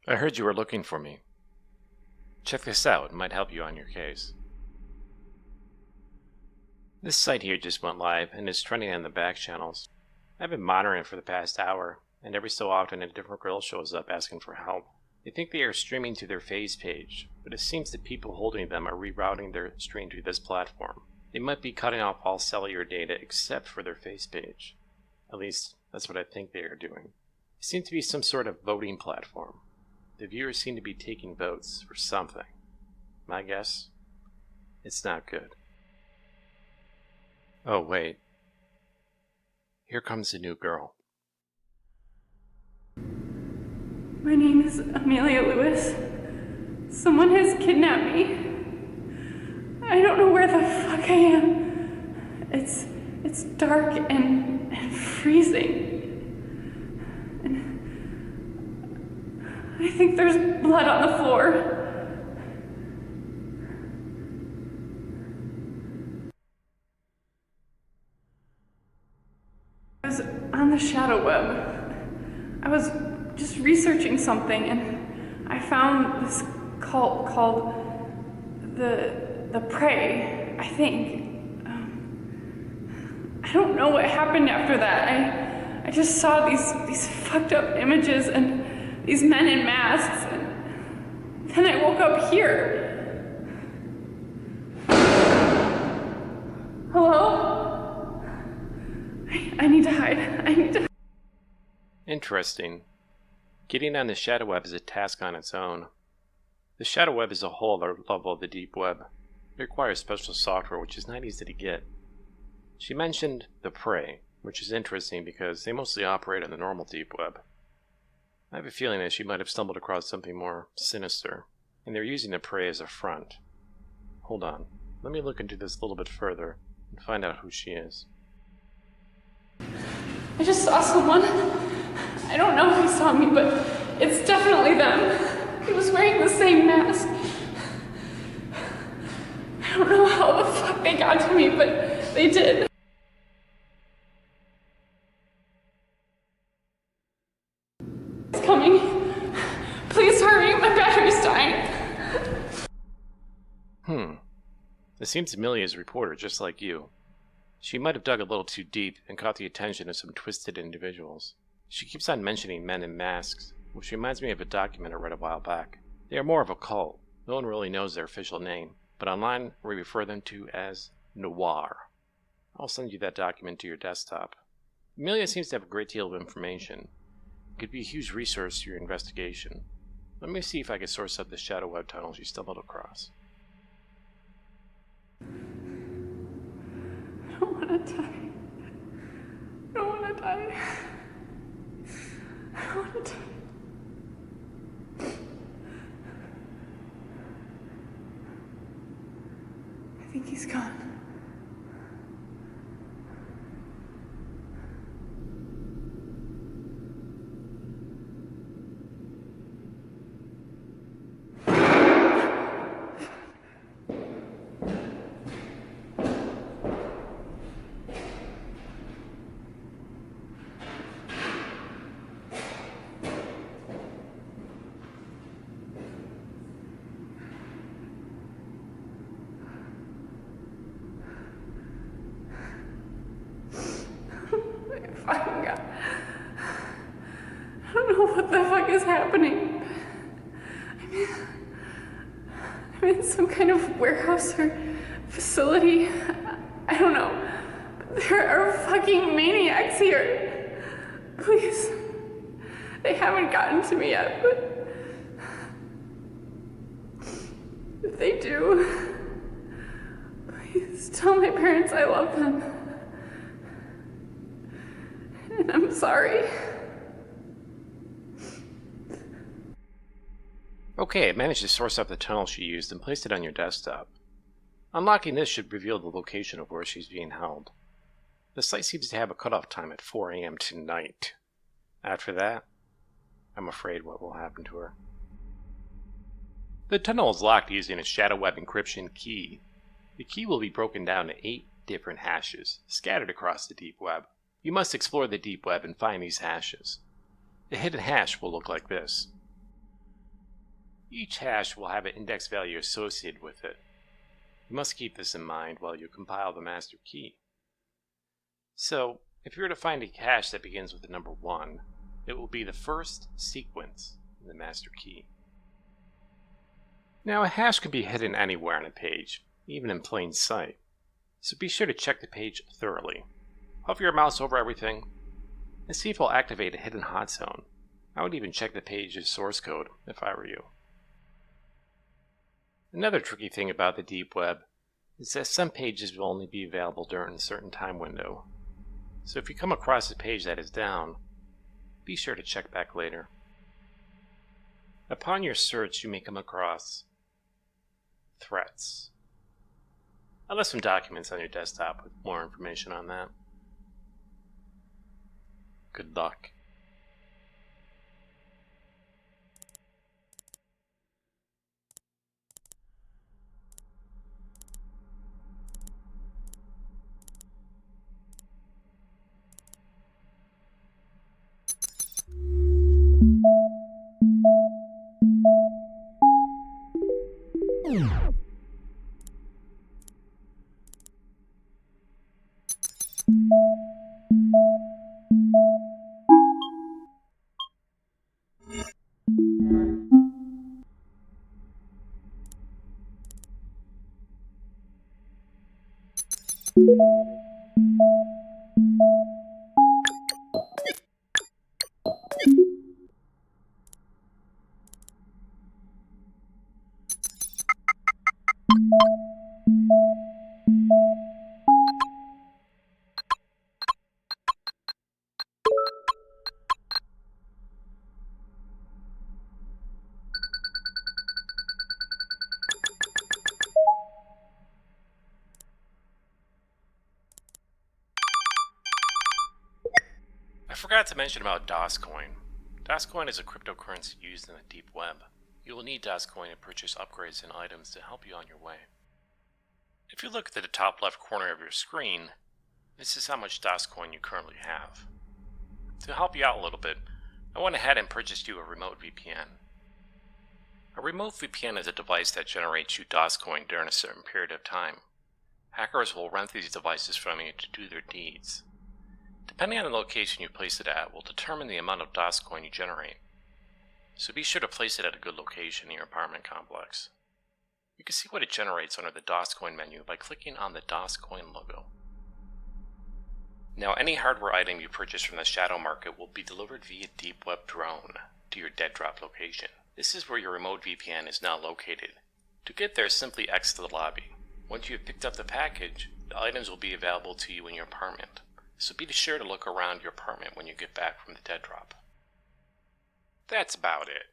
I heard you were looking for me. Check this out, it might help you on your case. This site here just went live and is trending on the back channels. I've been monitoring it for the past hour, and every so often a different girl shows up asking for help. They think they are streaming to their Phase page, but it seems the people holding them are rerouting their stream to this platform. They might be cutting off all cellular data except for their Phase page. At least, that's what I think they are doing. It seems to be some sort of voting platform. The viewers seem to be taking votes for something. My guess? It's not good. Oh, wait. Here comes the new girl. My name is Amelia Lewis. Someone has kidnapped me. I don't know where the fuck I am. It's dark and freezing. And I think there's blood on the floor. I was on the shadow web. I was just researching something and I found this cult called the Prey, I think. I don't know what happened after that. I just saw these fucked up images and these men in masks, and then I woke up here. Hello? I need to hide. Interesting. Getting on the shadow web is a task on its own. The shadow web is a whole other level of the deep web. It requires special software which is not easy to get. She mentioned the Prey, which is interesting because they mostly operate on the normal deep web. I have a feeling that she might have stumbled across something more sinister, and they're using the Prey as a front. Hold on, let me look into this a little bit further and find out who she is. I just saw someone. I don't know if he saw me, but it's definitely them. He was wearing the same mask. I don't know how the fuck they got to me, but they did. It's coming. Please hurry, my battery's dying. It seems Amelia is a reporter just like you. She might have dug a little too deep and caught the attention of some twisted individuals. She keeps on mentioning men in masks, which reminds me of a document I read a while back. They are more of a cult. No one really knows their official name, but online we refer them to as Noir. I'll send you that document to your desktop. Amelia seems to have a great deal of information. It could be a huge resource to your investigation. Let me see if I can source up the shadow web tunnel she stumbled across. I don't want to die. I don't want to die. I don't want to die. I think he's gone. Fucking God. I don't know what the fuck is happening. I'm in some kind of warehouse or facility. I don't know. But there are fucking maniacs here. Please. They haven't gotten to me yet, but if they do, please tell my parents I love them. And I'm sorry. Okay, I managed to source up the tunnel she used and placed it on your desktop. Unlocking this should reveal the location of where she's being held. The site seems to have a cutoff time at 4 a.m. tonight. After that, I'm afraid what will happen to her. The tunnel is locked using a shadow web encryption key. The key will be broken down to 8 different hashes, scattered across the deep web. You must explore the deep web and find these hashes. The hidden hash will look like this. Each hash will have an index value associated with it. You must keep this in mind while you compile the master key. So, if you were to find a hash that begins with the number 1, it will be the first sequence in the master key. Now, a hash can be hidden anywhere on a page, even in plain sight, so be sure to check the page thoroughly. Hover your mouse over everything and see if it will activate a hidden hot zone. I would even check the page's source code if I were you. Another tricky thing about the deep web is that some pages will only be available during a certain time window. So if you come across a page that is down, be sure to check back later. Upon your search, you may come across threats. I left some documents on your desktop with more information on that. Good luck. I forgot to mention about DOSCoin. DOSCoin is a cryptocurrency used in the deep web. You will need DOSCoin to purchase upgrades and items to help you on your way. If you look at the top left corner of your screen, this is how much DOSCoin you currently have. To help you out a little bit, I went ahead and purchased you a remote VPN. A remote VPN is a device that generates you DOSCoin during a certain period of time. Hackers will rent these devices from you to do their deeds. Depending on the location you place it at will determine the amount of DOSCoin you generate. So be sure to place it at a good location in your apartment complex. You can see what it generates under the DOSCoin menu by clicking on the DOSCoin logo. Now any hardware item you purchase from the shadow market will be delivered via deep web drone to your dead drop location. This is where your remote VPN is now located. To get there, simply exit the lobby. Once you have picked up the package, the items will be available to you in your apartment. So be sure to look around your apartment when you get back from the dead drop. That's about it.